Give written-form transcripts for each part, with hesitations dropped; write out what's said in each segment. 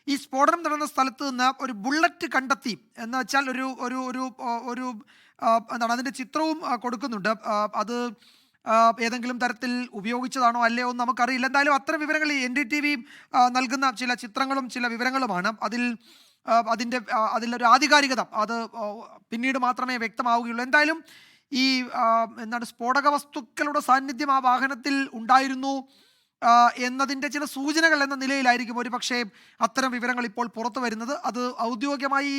ഈ സ്ഫോടനം നടന്ന സ്ഥലത്ത് നിന്ന് ഒരു ബുള്ളറ്റ് കണ്ടെത്തി എന്ന് വെച്ചാൽ ഒരു ഒരു ഒരു ഒരു എന്താണ് അതിൻ്റെ ചിത്രവും കൊടുക്കുന്നുണ്ട്. അത് ഏതെങ്കിലും തരത്തിൽ ഉപയോഗിച്ചതാണോ അല്ലയോ എന്ന് നമുക്കറിയില്ല. എന്തായാലും അത്തരം വിവരങ്ങൾ ഈ NDTV നൽകുന്ന ചില ചിത്രങ്ങളും ചില വിവരങ്ങളുമാണ്. അതിലൊരു ആധികാരികത അത് പിന്നീട് മാത്രമേ വ്യക്തമാവുകയുള്ളൂ. എന്തായാലും ഈ എന്താണ് സ്ഫോടക വസ്തുക്കളുടെ സാന്നിധ്യം ആ വാഹനത്തിൽ ഉണ്ടായിരുന്നു എന്നതിൻ്റെ ചില സൂചനകൾ എന്ന നിലയിലായിരിക്കും ഒരു പക്ഷേ അത്തരം വിവരങ്ങൾ ഇപ്പോൾ പുറത്തു വരുന്നത്. അത് ഔദ്യോഗികമായി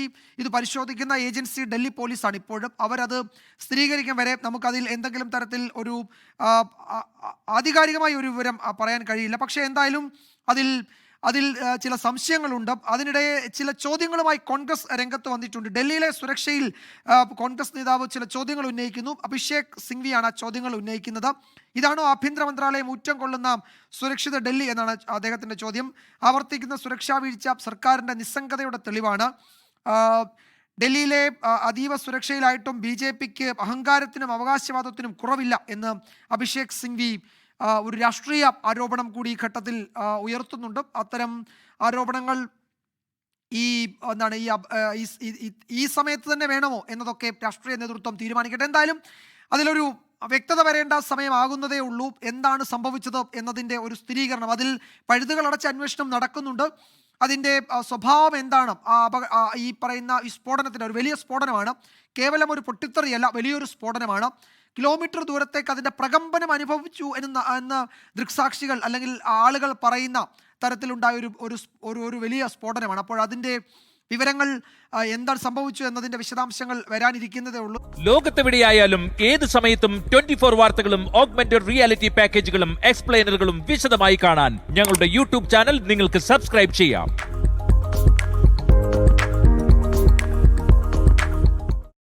ഇത് പരിശോധിക്കുന്ന ഏജൻസി ഡൽഹി പോലീസാണ്. ഇപ്പോഴും അവരത് സ്ഥിരീകരിക്കും വരെ നമുക്കതിൽ എന്തെങ്കിലും തരത്തിൽ ഒരു ആധികാരികമായ ഒരു വിവരം പറയാൻ കഴിയില്ല. പക്ഷേ എന്തായാലും അതിൽ ചില സംശയങ്ങളുണ്ട്. അതിനിടെ ചില ചോദ്യങ്ങളുമായി കോൺഗ്രസ് രംഗത്ത് വന്നിട്ടുണ്ട്. ഡൽഹിയിലെ സുരക്ഷയിൽ കോൺഗ്രസ് നേതാവ് ചില ചോദ്യങ്ങൾ ഉന്നയിക്കുന്നു. അഭിഷേക് സിംഗ്വിയാണ് ആ ചോദ്യങ്ങൾ ഉന്നയിക്കുന്നത്. ഇതാണോ ആഭ്യന്തര മന്ത്രാലയം ഊറ്റം കൊള്ളുന്ന സുരക്ഷിത ഡൽഹി എന്നാണ് അദ്ദേഹത്തിൻ്റെ ചോദ്യം. ആവർത്തിക്കുന്ന സുരക്ഷാ വീഴ്ച സർക്കാരിൻ്റെ നിസ്സംഗതയുടെ തെളിവാണ്. ഡൽഹിയിലെ അതീവ സുരക്ഷയിലായിട്ടും BJPക്ക് അഹങ്കാരത്തിനും അവകാശവാദത്തിനും കുറവില്ല എന്ന് അഭിഷേക് സിംഗ്വി ഒരു രാഷ്ട്രീയ ആരോപണം കൂടി ഈ ഘട്ടത്തിൽ ഉയർത്തുന്നുണ്ട്. അത്തരം ആരോപണങ്ങൾ ഈ സമയത്ത് തന്നെ വേണമോ എന്നതൊക്കെ രാഷ്ട്രീയ നേതൃത്വം തീരുമാനിക്കട്ടെ. എന്തായാലും അതിലൊരു വ്യക്തത വരേണ്ട സമയമാകുന്നതേ ഉള്ളൂ. എന്താണ് സംഭവിച്ചത് എന്നതിൻ്റെ ഒരു സ്ഥിരീകരണം, അതിൽ പഴുതുകളടച്ച അന്വേഷണം നടക്കുന്നുണ്ട്. അതിൻ്റെ സ്വഭാവം എന്താണ്, ഈ പറയുന്ന ഈ സ്ഫോടനത്തിൻ്റെ ഒരു വലിയ സ്ഫോടനമാണ്, കേവലം ഒരു പൊട്ടിത്തെറിയല്ല, വലിയൊരു സ്ഫോടനമാണ്. കിലോമീറ്റർ ദൂരത്തേക്ക് അതിൻ്റെ പ്രകമ്പനം അനുഭവിച്ചു എന്ന് ദൃക്സാക്ഷികൾ അല്ലെങ്കിൽ ആളുകൾ പറയുന്ന തരത്തിലുണ്ടായ ഒരു വലിയ സ്ഫോടനമാണ്. അപ്പോൾ അതിൻ്റെ വിവരങ്ങൾ എന്താണ് സംഭവിച്ചു എന്നതിൻ്റെ വിശദാംശങ്ങൾ വരാനിരിക്കുന്നതേ ഉള്ളൂ. ലോകത്തെവിടെയായാലും ഏത് സമയത്തും 24 വാർത്തകളും ഓഗ്മെന്റഡ് റിയാലിറ്റി പാക്കേജുകളും എക്സ്പ്ലെയിനറുകളും വിശദമായി കാണാൻ ഞങ്ങളുടെ YouTube ചാനൽ നിങ്ങൾക്ക് സബ്സ്ക്രൈബ് ചെയ്യാം.